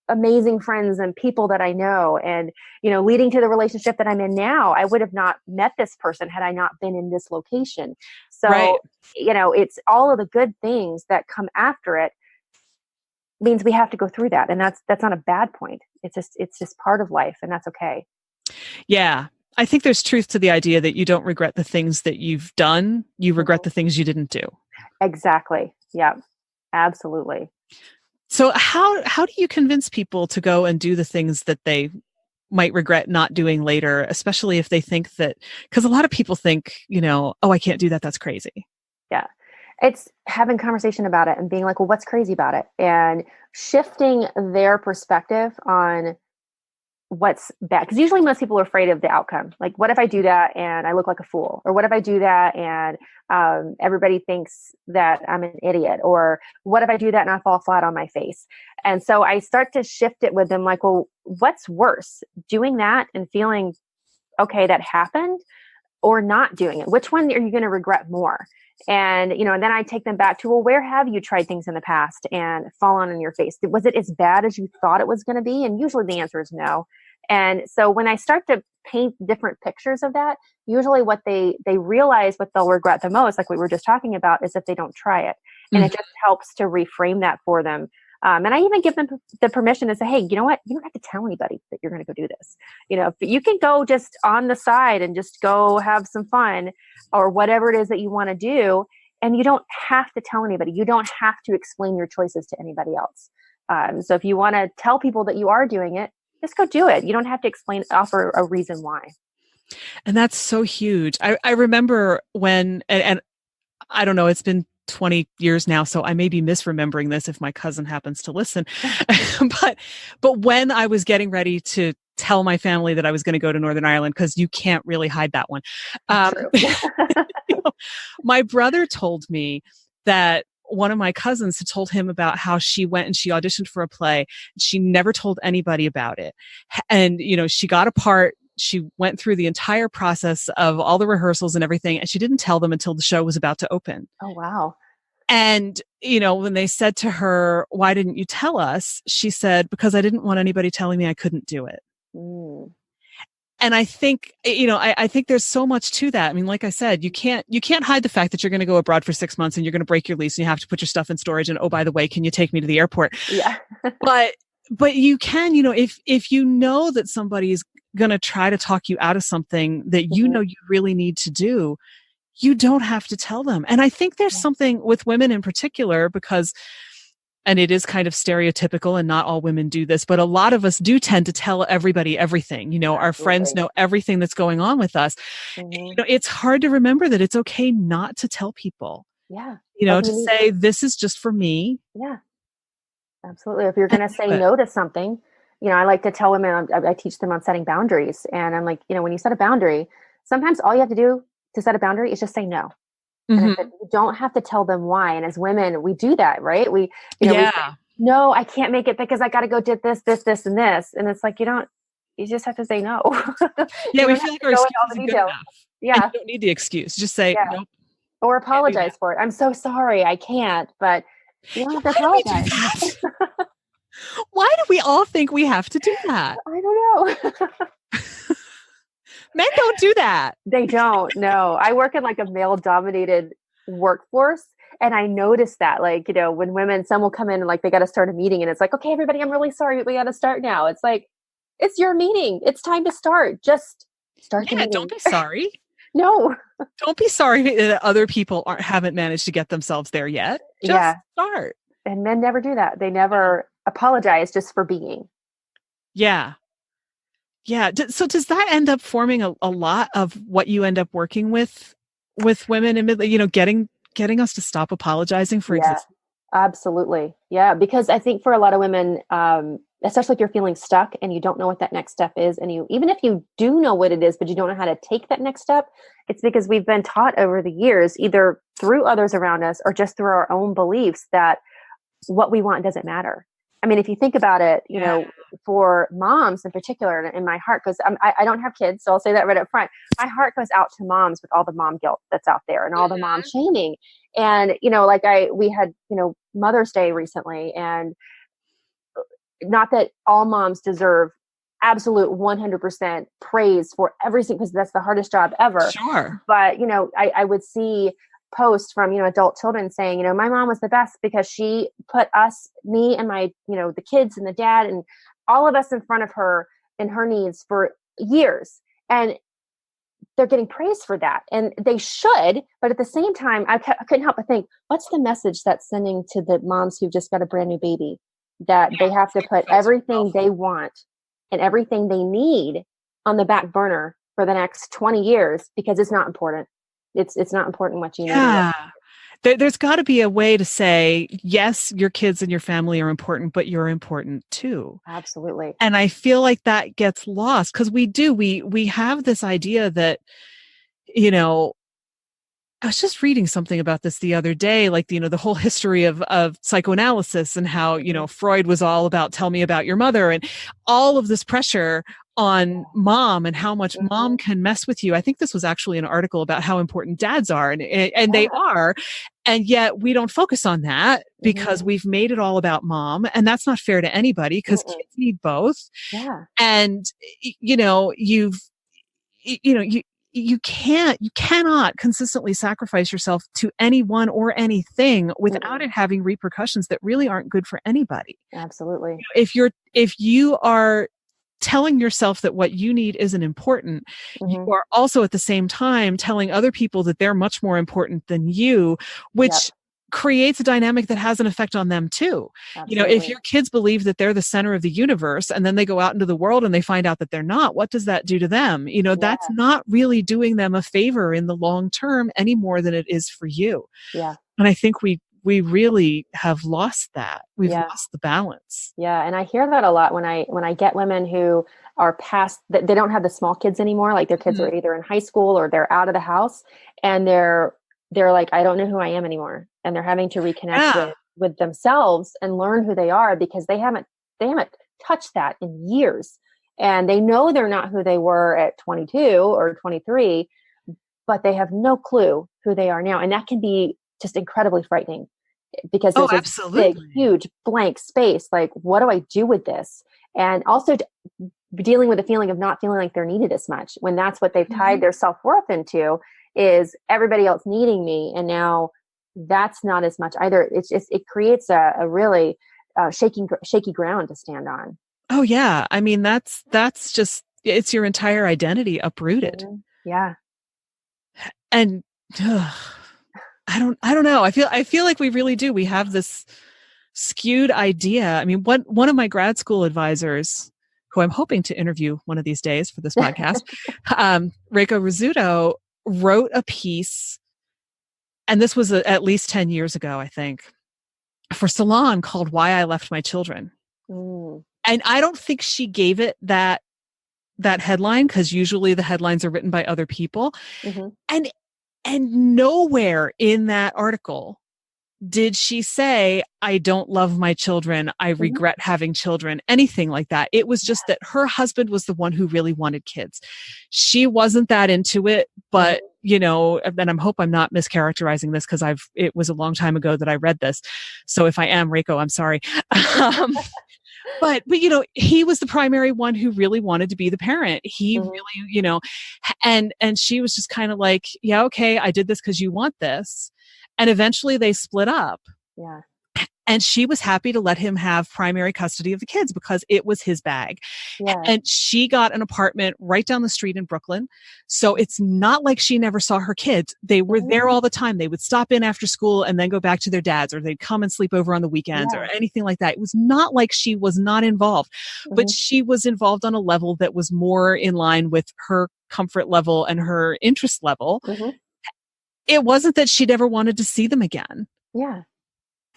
amazing friends and people that I know, and leading to the relationship that I'm in now. I would have not met this person had I not been in this location. So Right. It's all of the good things that come after it means we have to go through that, and that's not a bad point. It's just part of life, and that's okay. Yeah. I think there's truth to the idea that you don't regret the things that you've done. You regret the things you didn't do. Exactly. Yeah, absolutely. So how do you convince people to go and do the things that they might regret not doing later, especially if they think that, because a lot of people think, oh, I can't do that. That's crazy. Yeah. It's having conversation about it and being like, well, what's crazy about it? And shifting their perspective on what's bad. Because usually most people are afraid of the outcome. Like, what if I do that and I look like a fool? Or what if I do that and everybody thinks that I'm an idiot? Or what if I do that and I fall flat on my face? And so I start to shift it with them like, well, what's worse? Doing that and feeling, okay, that happened, or not doing it? Which one are you going to regret more? And, and then I take them back to, well, where have you tried things in the past and fallen on your face? Was it as bad as you thought it was going to be? And usually the answer is no. And so when I start to paint different pictures of that, usually what they realize what they'll regret the most, like we were just talking about, is if they don't try it. And it just helps to reframe that for them. And I even give them the permission to say, hey, you know what? You don't have to tell anybody that you're going to go do this. If you can go just on the side and just go have some fun or whatever it is that you want to do. And you don't have to tell anybody. You don't have to explain your choices to anybody else. So if you want to tell people that you are doing it, just go do it. You don't have to offer a reason why. And that's so huge. I remember when, and I don't know, it's been 20 years now, so I may be misremembering this if my cousin happens to listen. but when I was getting ready to tell my family that I was going to go to Northern Ireland, because you can't really hide that one. My brother told me that one of my cousins had told him about how she went and she auditioned for a play. She never told anybody about it. And, she got a part. She went through the entire process of all the rehearsals and everything, and she didn't tell them until the show was about to open. Oh, wow. And, when they said to her, why didn't you tell us? She said, because I didn't want anybody telling me I couldn't do it. Mm. And I think, I think there's so much to that. I mean, like I said, you can't hide the fact that you're going to go abroad for 6 months and you're going to break your lease and you have to put your stuff in storage. And, oh, by the way, can you take me to the airport? Yeah. but you can, if you know that somebody is going to try to talk you out of something that you know you really need to do, you don't have to tell them. And I think there's something with women in particular, because, and it is kind of stereotypical and not all women do this, but a lot of us do tend to tell everybody everything. Our friends know everything that's going on with us. It's hard to remember that it's okay not to tell people. Yeah. To say, this is just for me. Yeah, absolutely. If you're going to say no to something, I like to tell women, I teach them on setting boundaries. And I'm like, when you set a boundary, sometimes all you have to do to set a boundary is just say no. And I said, you don't have to tell them why. And as women, we do that, right? We say, no, I can't make it because I got to go do this, this, this, and this. And it's like, you just have to say no. Yeah, we feel like our excuse isn't good enough. Yeah. And you don't need the excuse. Just say, nope. Or apologize for it. I'm so sorry. I can't, but you don't have to apologize. Why do we all think we have to do that? I don't know. Men don't do that. They don't. No, I work in like a male dominated workforce. And I noticed that, like, when some will come in and like, they got to start a meeting and it's like, okay, everybody, I'm really sorry, but we got to start now. It's like, it's your meeting. It's time to start. Just start the meeting. Don't be sorry. No. Don't be sorry that other people haven't managed to get themselves there yet. Just start. And men never do that. They never apologize just for being. Yeah. Yeah. So does that end up forming a lot of what you end up working with women and, getting us to stop apologizing for existing? Absolutely. Yeah. Because I think for a lot of women, especially if you're feeling stuck and you don't know what that next step is, and even if you do know what it is, but you don't know how to take that next step, it's because we've been taught over the years, either through others around us or just through our own beliefs, that what we want doesn't matter. I mean, if you think about it, Yeah. for moms in particular, and my heart goes, I don't have kids, so I'll say that right up front. My heart goes out to moms with all the mom guilt that's out there and all the mom shaming. And, like we had, Mother's Day recently, and not that all moms deserve absolute 100% praise for everything, because that's the hardest job ever. Sure. But, I would see posts from, adult children saying, my mom was the best because she put me and my, the kids and the dad and all of us in front of her and her needs for years. And they're getting praised for that. And they should. But at the same time, I couldn't help but think, what's the message that's sending to the moms who've just got a brand new baby? That they have to put everything they want and everything they need on the back burner for the next 20 years because it's not important. It's not important what you need. Yeah. There's got to be a way to say, yes, your kids and your family are important, but you're important too. Absolutely. And I feel like that gets lost because we have this idea that, I was just reading something about this the other day, like, the whole history of psychoanalysis and how, Freud was all about tell me about your mother and all of this pressure on mom and how much mom can mess with you. I think this was actually an article about how important dads are and they are. And yet we don't focus on that because we've made it all about mom. And that's not fair to anybody because kids need both. Yeah. And, you cannot consistently sacrifice yourself to anyone or anything without it having repercussions that really aren't good for anybody. Absolutely. If you are telling yourself that what you need isn't important, you are also at the same time telling other people that they're much more important than you, which creates a dynamic that has an effect on them too. Absolutely. If your kids believe that they're the center of the universe and then they go out into the world and they find out that they're not, what does that do to them? That's not really doing them a favor in the long term any more than it is for you. Yeah. And I think we really have lost that. We've lost the balance. Yeah. And I hear that a lot when I get women who are past that, they don't have the small kids anymore. Like their kids are either in high school or they're out of the house and they're like, I don't know who I am anymore. And they're having to reconnect with themselves and learn who they are because they haven't touched that in years. And they know they're not who they were at 22 or 23, but they have no clue who they are now. And that can be just incredibly frightening because there's a big, huge blank space. Like, what do I do with this? And also dealing with the feeling of not feeling like they're needed as much when that's what they've tied their self-worth into is everybody else needing me. And now that's not as much either. It creates a really shaky ground to stand on. Oh yeah. I mean, that's just, it's your entire identity uprooted. Yeah. And I don't know. I feel like we really do. We have this skewed idea. I mean, one of my grad school advisors, who I'm hoping to interview one of these days for this podcast, Reiko Rizzuto, wrote a piece, and this was at least 10 years ago, I think, for Salon called Why I Left My Children. And I don't think she gave it that headline because usually the headlines are written by other people. And nowhere in that article did she say, I don't love my children, I regret having children, anything like that. It was just that her husband was the one who really wanted kids. She wasn't that into it, but and I hope I'm not mischaracterizing this because it was a long time ago that I read this. So if I am, Reiko, I'm sorry. But he was the primary one who really wanted to be the parent. He really, and she was just kind of like, yeah, okay, I did this because you want this. And eventually they split up. Yeah. And she was happy to let him have primary custody of the kids because it was his bag. Yeah. And she got an apartment right down the street in Brooklyn. So it's not like she never saw her kids. They were there all the time. They would stop in after school and then go back to their dads, or they'd come and sleep over on the weekends or anything like that. It was not like she was not involved, but she was involved on a level that was more in line with her comfort level and her interest level. It wasn't that she'd ever wanted to see them again. Yeah.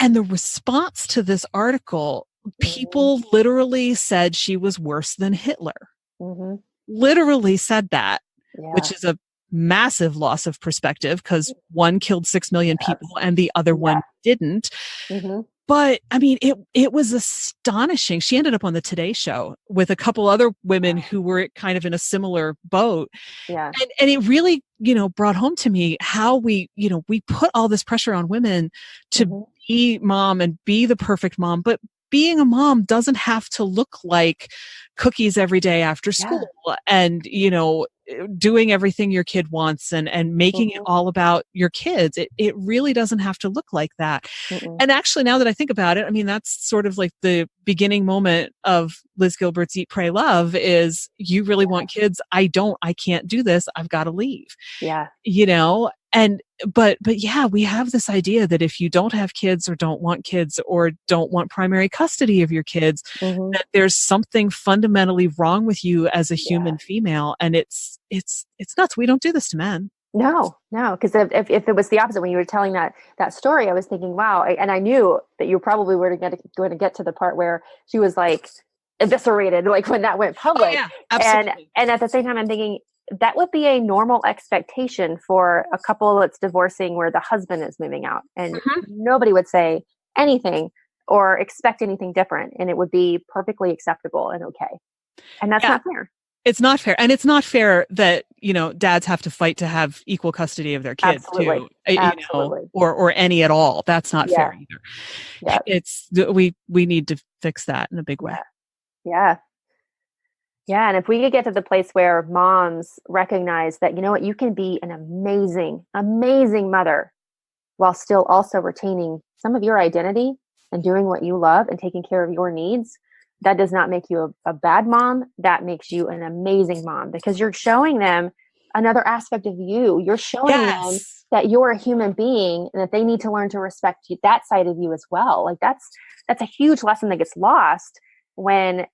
And the response to this article, people literally said she was worse than Hitler. Mm-hmm. Literally said that, Yeah. which is a massive loss of perspective because one killed 6 million people and the other one didn't. Mm-hmm. But I mean, it was astonishing. She ended up on the Today Show with a couple other women who were kind of in a similar boat. Yeah. And it really, brought home to me how we put all this pressure on women to be mom and be the perfect mom. But being a mom doesn't have to look like cookies every day after school and, doing everything your kid wants and making it all about your kids. It really doesn't have to look like that. And actually, now that I think about it, I mean, that's sort of like the beginning moment of Liz Gilbert's Eat, Pray, Love is you really want kids. I can't do this. I've got to leave. Yeah. But yeah, we have this idea that if you don't have kids or don't want kids or don't want primary custody of your kids, that there's something fundamentally wrong with you as a human female. And it's nuts. We don't do this to men. No. Because if it was the opposite, when you were telling that story, I was thinking, wow. And I knew that you probably were going to get to the part where she was like eviscerated, like when that went public. Oh, yeah, absolutely. And at the same time, I'm thinking, that would be a normal expectation for a couple that's divorcing where the husband is moving out and nobody would say anything or expect anything different. And it would be perfectly acceptable and okay. And that's not fair. It's not fair. And it's not fair that, dads have to fight to have equal custody of their kids too, or any at all. That's not fair either. Yeah. We need to fix that in a big way. Yeah. Yeah. And if we could get to the place where moms recognize that, you know what, you can be an amazing, amazing mother while still also retaining some of your identity and doing what you love and taking care of your needs, that does not make you a bad mom. That makes you an amazing mom because you're showing them another aspect of you. You're showing them that you're a human being and that they need to learn to respect you, that side of you as well. Like that's a huge lesson that gets lost when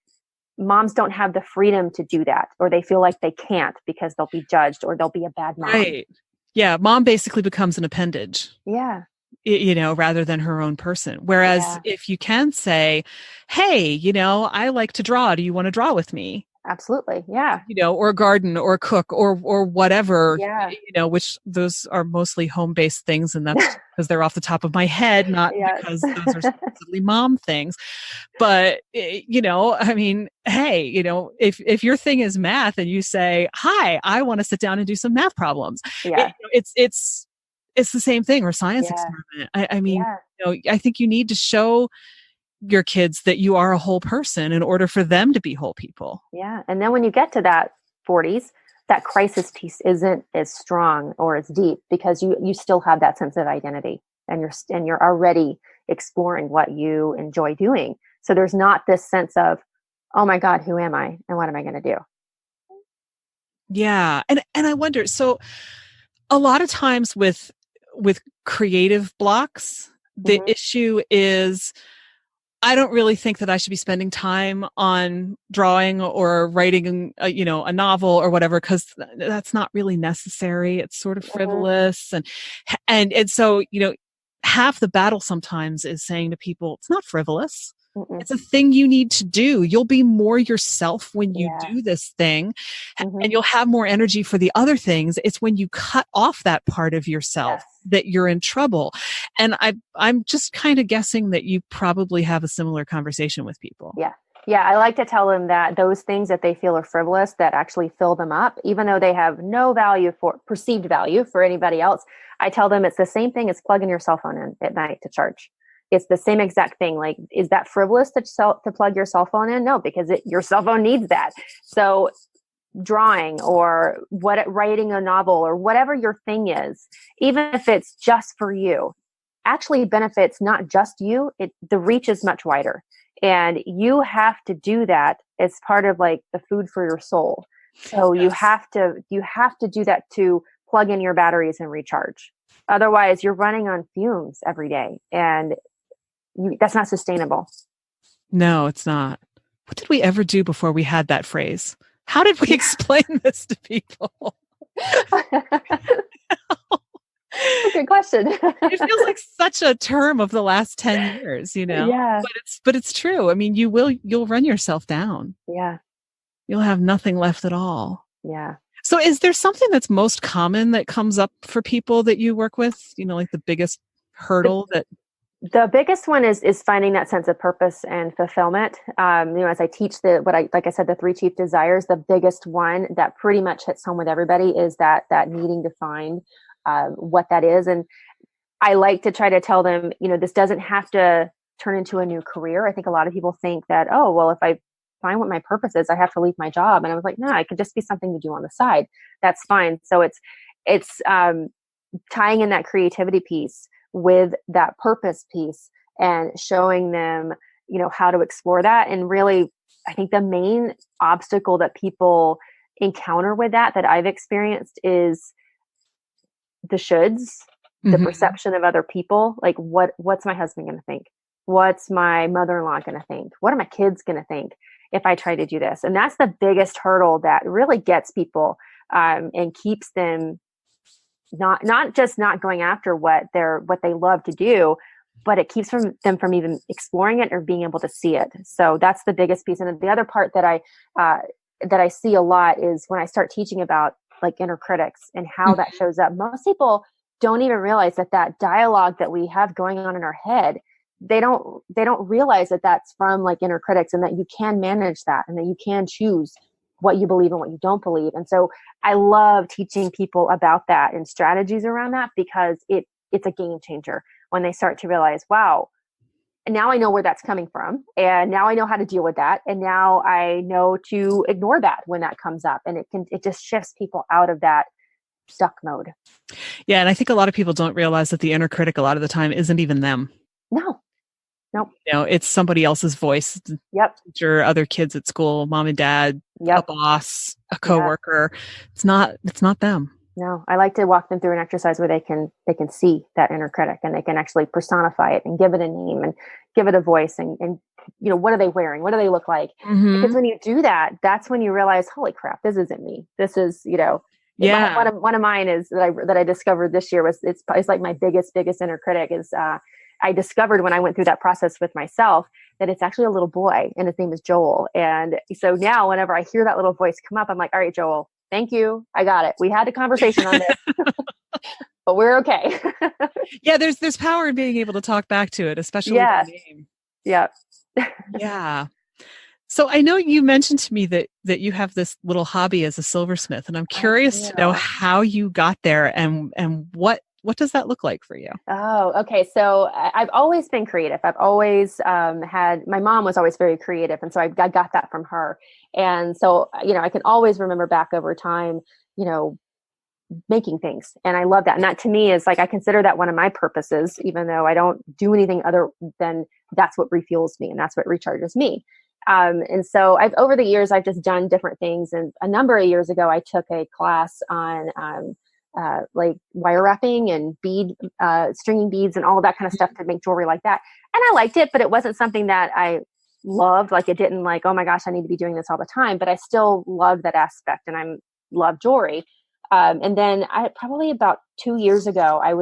moms don't have the freedom to do that, or they feel like they can't because they'll be judged or they'll be a bad mom. Right. Yeah. Mom basically becomes an appendage. Yeah. Rather than her own person. Whereas if you can say, hey, I like to draw. Do you want to draw with me? Absolutely. Yeah. Or garden or cook or whatever, yeah. Which those are mostly home-based things. And that's because they're off the top of my head, not because those are supposedly mom things. But, I mean, hey, if your thing is math and you say, hi, I want to sit down and do some math problems. It's the same thing, or science experiment. I mean, I think you need to show your kids that you are a whole person in order for them to be whole people. Yeah. And then when you get to that 40s, that crisis piece isn't as strong or as deep because you still have that sense of identity and you're already exploring what you enjoy doing. So there's not this sense of, oh my God, who am I and what am I going to do? Yeah. And I wonder, so a lot of times with creative blocks, the issue is I don't really think that I should be spending time on drawing or writing, a novel or whatever, because that's not really necessary. It's sort of frivolous. And so, half the battle sometimes is saying to people, it's not frivolous. It's a thing you need to do. You'll be more yourself when you do this thing and you'll have more energy for the other things. It's when you cut off that part of yourself that you're in trouble. And I'm just kind of guessing that you probably have a similar conversation with people. Yeah. Yeah. I like to tell them that those things that they feel are frivolous that actually fill them up, even though they have no perceived value for anybody else. I tell them it's the same thing as plugging your cell phone in at night to charge. It's the same exact thing. Like, is that frivolous to plug your cell phone in? No, because your cell phone needs that. So drawing or writing a novel or whatever your thing is, even if it's just for you, actually benefits not just you. The reach is much wider. And you have to do that as part of like the food for your soul. So you have to do that to plug in your batteries and recharge. Otherwise, you're running on fumes every day, and that's not sustainable. No, it's not. What did we ever do before we had that phrase? How did we explain this to people? Because good question. It feels like such a term of the last 10 years, Yeah. but it's true. I mean, you'll run yourself down. Yeah. You'll have nothing left at all. Yeah. So is there something that's most common that comes up for people that you work with? Like the biggest hurdle that The biggest one is finding that sense of purpose and fulfillment. As I teach like I said, the 3 chief desires, the biggest one that pretty much hits home with everybody is that needing to find what that is. And I like to try to tell them, this doesn't have to turn into a new career. I think a lot of people think that, oh, well, if I find what my purpose is, I have to leave my job. And I was like, no, it could just be something you do on the side. That's fine. So it's tying in that creativity piece with that purpose piece and showing them, how to explore that. And really, I think the main obstacle that people encounter with that I've experienced is the shoulds, the perception of other people. Like what's my husband going to think? What's my mother-in-law going to think? What are my kids going to think if I try to do this? And that's the biggest hurdle that really gets people and keeps them not just not going after what they love to do, but it keeps them from even exploring it or being able to see it. So that's the biggest piece. And the other part that I see a lot is when I start teaching about like inner critics and how that shows up. Most people don't even realize that dialogue that we have going on in our head, they don't realize that that's from like inner critics, and that you can manage that, and that you can choose what you believe and what you don't believe. And so I love teaching people about that and strategies around that, because it's a game changer when they start to realize, wow, and now I know where that's coming from. And now I know how to deal with that. And now I know to ignore that when that comes up. And it just shifts people out of that stuck mode. Yeah. And I think a lot of people don't realize that the inner critic a lot of the time isn't even them. No. Nope. It's somebody else's voice. Yep. Your other kids at school, mom and dad, a boss, a coworker. Yep. It's not them. No, I like to walk them through an exercise where they can see that inner critic, and they can actually personify it and give it a name and give it a voice, and what are they wearing? What do they look like? Because when you do that, that's when you realize, holy crap, this isn't me. This is, yeah. One of mine is that I discovered this year was it's like my biggest inner critic is I discovered when I went through that process with myself that it's actually a little boy, and his name is Joel. And so now whenever I hear that little voice come up, I'm like, all right, Joel, thank you. I got it. We had a conversation on this, but we're okay. Yeah. There's power in being able to talk back to it, especially with the name. Yeah. Yeah. So I know you mentioned to me that you have this little hobby as a silversmith, and I'm curious to know how you got there and what does that look like for you? Oh, okay. So I've always been creative. I've always my mom was always very creative. And so I got that from her. And so, I can always remember back over time, making things. And I love that. And that to me is like, I consider that one of my purposes, even though I don't do anything other than that's what refuels me and that's what recharges me. And so over the years, I've just done different things. And a number of years ago, I took a class on like wire wrapping and stringing beads and all of that kind of stuff to make jewelry like that. And I liked it, but it wasn't something that I loved. Like it didn't like, oh my gosh, I need to be doing this all the time, but I still loved that aspect, and I love jewelry. And then probably about 2 years ago, I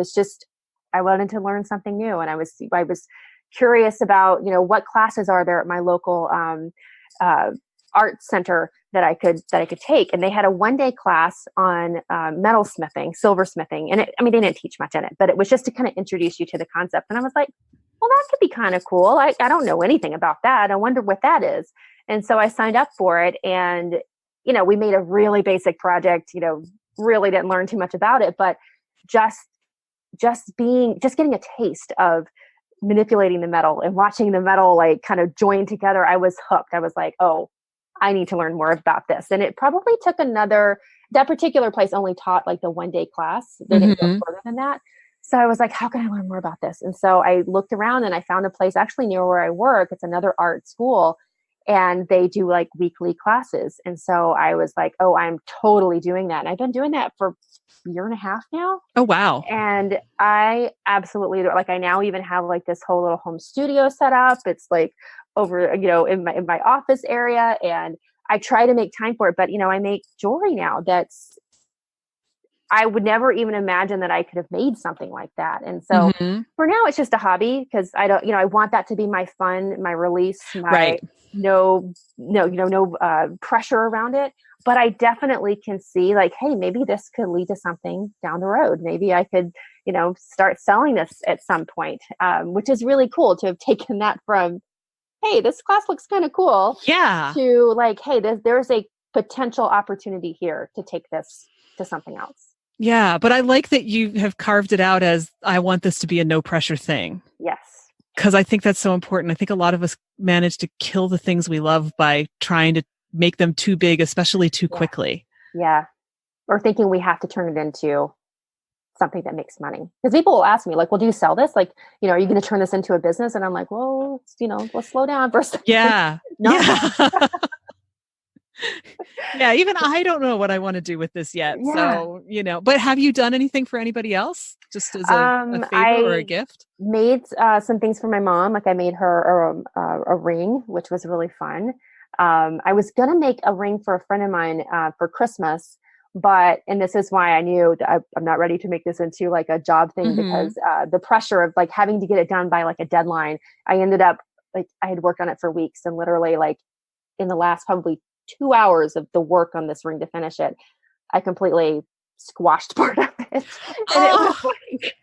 wanted to learn something new. And I was curious about, what classes are there at my local art center that I could take. And they had a 1-day class on metalsmithing, silversmithing. And they didn't teach much in it, but it was just to kind of introduce you to the concept. And I was like, well, that could be kind of cool. I don't know anything about that. I wonder what that is. And so I signed up for it, and, we made a really basic project, really didn't learn too much about it, but just getting a taste of manipulating the metal and watching the metal like kind of join together. I was hooked. I was like, oh, I need to learn more about this. And it probably took that particular place only taught like the 1-day class. They didn't go further than that. So I was like, how can I learn more about this? And so I looked around and I found a place actually near where I work. It's another art school, and they do like weekly classes. And so I was like, oh, I'm totally doing that. And I've been doing that for a year and a half now. Oh, wow. And I absolutely like, I now even have like this whole little home studio set up. It's like over, in my office area, and I try to make time for it, but I make jewelry now that's I would never even imagine that I could have made something like that. And so Hmm. for now, it's just a hobby because I don't, I want that to be my fun, my release, my Right. no pressure around it. But I definitely can see like, hey, maybe this could lead to something down the road. Maybe I could, start selling this at some point, which is really cool to have taken that from, hey, this class looks kind of cool, Yeah. to like, hey, there's a potential opportunity here to take this to something else. Yeah. But I like that you have carved it out as I want this to be a no pressure thing. Yes. Because I think that's so important. I think a lot of us manage to kill the things we love by trying to make them too big, especially too Yeah. quickly. Yeah. Or thinking we have to turn it into something that makes money. Because people will ask me, like, well, do you sell this? Like, are you going to turn this into a business? And I'm like, well, let's slow down for a second. Yeah. Not Yeah. Yeah. Even I don't know what I want to do with this yet. yeah. So, but have you done anything for anybody else just as a favor or a I gift? made some things for my mom. Like I made her a ring, which was really fun. I was going to make a ring for a friend of mine for Christmas, and this is why I knew that I'm not ready to make this into like a job thing, Mm-hmm. because the pressure of like having to get it done by like a deadline, I ended up like, I had worked on it for weeks, and literally like in the last probably 2 hours of the work on this ring to finish it, I completely squashed part of it. And it was Oh, like,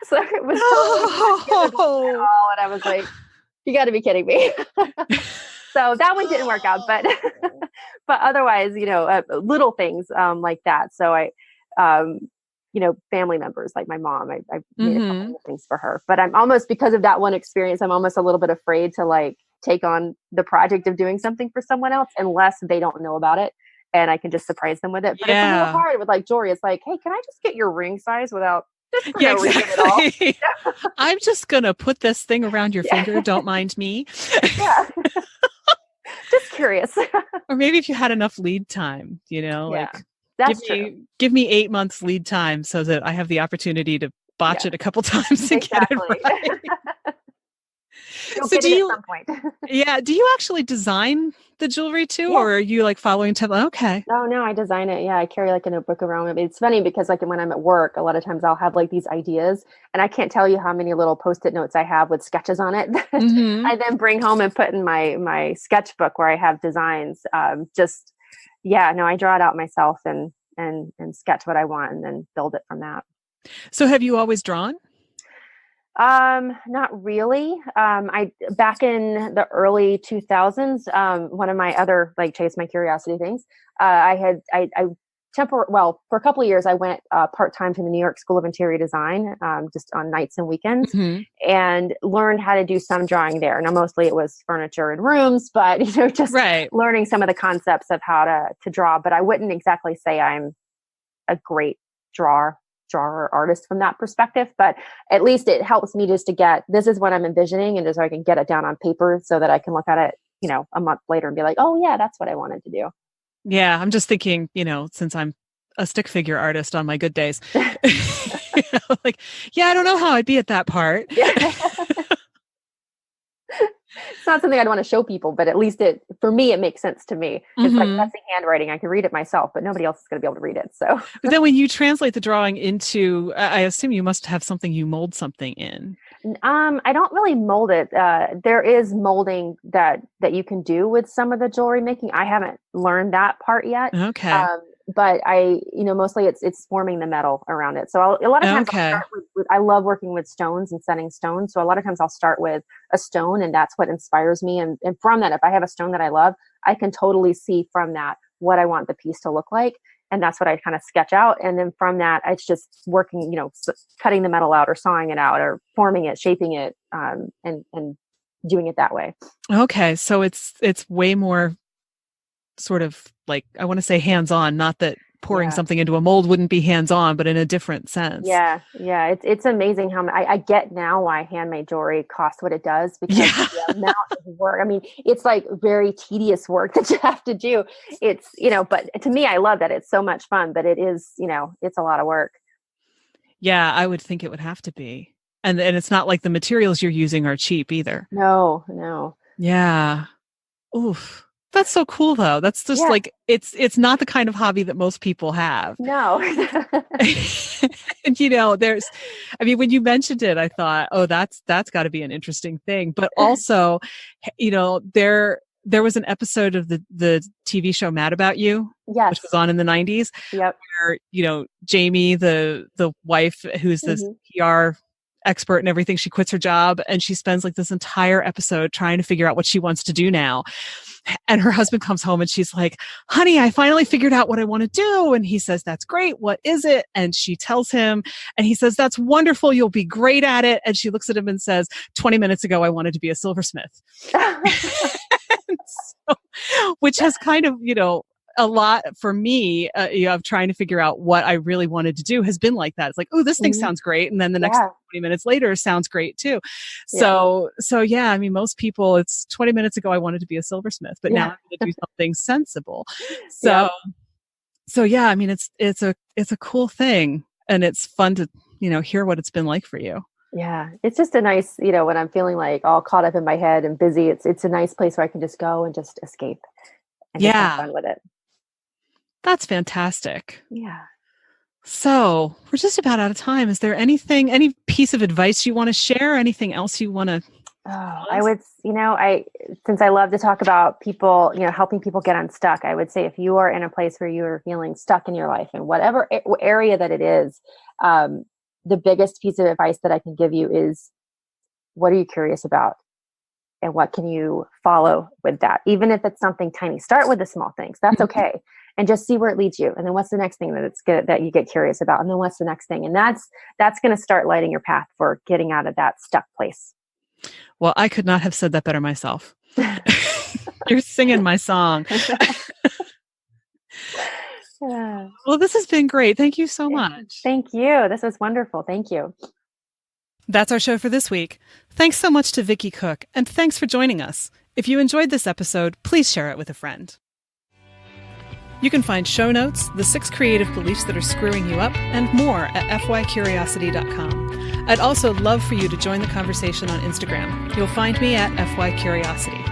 so it was totally not together at no. all. And I was like, you got to be kidding me. So that one didn't work out, but but otherwise, little things like that. So um, family members like my mom, I made a Mm-hmm. couple of things for her. But I'm almost, because of that one experience, I'm almost a little bit afraid to like take on the project of doing something for someone else unless they don't know about it and I can just surprise them with it. But it's a little Yeah. hard with like jewelry. It's like, hey, can I just get your ring size without, just for Yeah, no reason at all? exactly. I'm just going to put this thing around your Yeah. finger. Don't mind me. Yeah. Just curious. Or maybe if you had enough lead time, Yeah, like give that's true. me give me 8 months lead time so that I have the opportunity to botch Yeah, it a couple times to get it exactly. right. You'll So get it at some point. do you actually design the jewelry too, Yeah. or are you like following template? Okay. Oh no, I design it. Yeah, I carry like a notebook around with me. It's funny because like when I'm at work, a lot of times I'll have like these ideas, and I can't tell you how many little post-it notes I have with sketches on it that Mm-hmm. I then bring home and put in my sketchbook where I have designs. Just yeah, no, I draw it out myself and sketch what I want and then build it from that. So have you always drawn? Not really. I back in the early 2000s, one of my other like chase my curiosity things, for a couple of years I went part-time to the New York School of Interior Design, just on nights and weekends, Mm-hmm. and learned how to do some drawing there. Now mostly it was furniture and rooms, but just Right. learning some of the concepts of how to draw. But I wouldn't exactly say I'm a great drawer or artist from that perspective, but at least it helps me just to get, this is what I'm envisioning, and just so I can get it down on paper so that I can look at it a month later and be like, oh yeah, that's what I wanted to do. Yeah, I'm just thinking, since I'm a stick figure artist on my good days, like, yeah, I don't know how I'd be at that part. Yeah. It's not something I'd want to show people, but at least for me, it makes sense to me. It's like Mm-hmm. messy handwriting. I can read it myself, but nobody else is going to be able to read it. So But then when you translate the drawing into, I assume you must have something you mold something in. I don't really mold it. There is molding that you can do with some of the jewelry making. I haven't learned that part yet. Okay. But mostly it's forming the metal around it. So a lot of times I'll Okay. start with, I love working with stones and setting stones. So a lot of times I'll start with a stone, and that's what inspires me. And from that, if I have a stone that I love, I can totally see from that what I want the piece to look like. And that's what I kind of sketch out. And then from that, it's just working, cutting the metal out or sawing it out or forming it, shaping it, and doing it that way. Okay. So it's way more sort of like, I want to say hands-on, not that pouring Yeah. something into a mold wouldn't be hands-on, but in a different sense. Yeah. It's amazing how I get now why handmade jewelry costs what it does, because Yeah. the amount of work. I mean, it's like very tedious work that you have to do. It's but to me, I love that. It's so much fun, but it is it's a lot of work. Yeah, I would think it would have to be. And it's not like the materials you're using are cheap either. No. Yeah. Oof. That's so cool though. That's just Yeah. like, it's not the kind of hobby that most people have. No. And when you mentioned it, I thought, oh, that's got to be an interesting thing. But also, there was an episode of the TV show Mad About You, Yes. which was on in the 90s, Yep. where, Jamie, the wife, who's this PR expert and everything, she quits her job and she spends like this entire episode trying to figure out what she wants to do now. And her husband comes home and she's like, honey, I finally figured out what I want to do. And he says, that's great. What is it? And she tells him, and he says, that's wonderful. You'll be great at it. And she looks at him and says, 20 minutes ago, I wanted to be a silversmith. Which has kind of, a lot for me, of trying to figure out what I really wanted to do has been like that. It's like, oh, this thing sounds great. And then the next 20 minutes later sounds great too. So yeah, I mean, most people, it's 20 minutes ago, I wanted to be a silversmith, but now I'm going to do something sensible. So yeah, I mean, it's a cool thing, and it's fun to, hear what it's been like for you. Yeah. It's just a nice, when I'm feeling like all caught up in my head and busy, it's a nice place where I can just go and just escape and just have fun with it. That's fantastic. Yeah. So we're just about out of time. Is there any piece of advice you want to share? Anything else you want to? I would, since I love to talk about people, helping people get unstuck, I would say if you are in a place where you're feeling stuck in your life in whatever area that it is, the biggest piece of advice that I can give you is, what are you curious about? And what can you follow with that? Even if it's something tiny, start with the small things. That's okay. And just see where it leads you. And then what's the next thing that you get curious about? And then what's the next thing? And that's going to start lighting your path for getting out of that stuck place. Well, I could not have said that better myself. You're singing my song. Well, this has been great. Thank you so much. Thank you. This was wonderful. Thank you. That's our show for this week. Thanks so much to Vicky Cook, and thanks for joining us. If you enjoyed this episode, please share it with a friend. You can find show notes, the 6 creative beliefs that are screwing you up, and more at fycuriosity.com. I'd also love for you to join the conversation on Instagram. You'll find me at fycuriosity.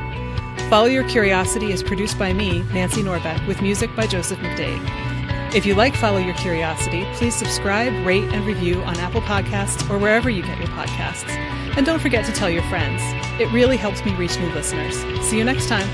Follow Your Curiosity is produced by me, Nancy Norbeck, with music by Joseph McDade. If you like Follow Your Curiosity, please subscribe, rate, and review on Apple Podcasts or wherever you get your podcasts. And don't forget to tell your friends. It really helps me reach new listeners. See you next time.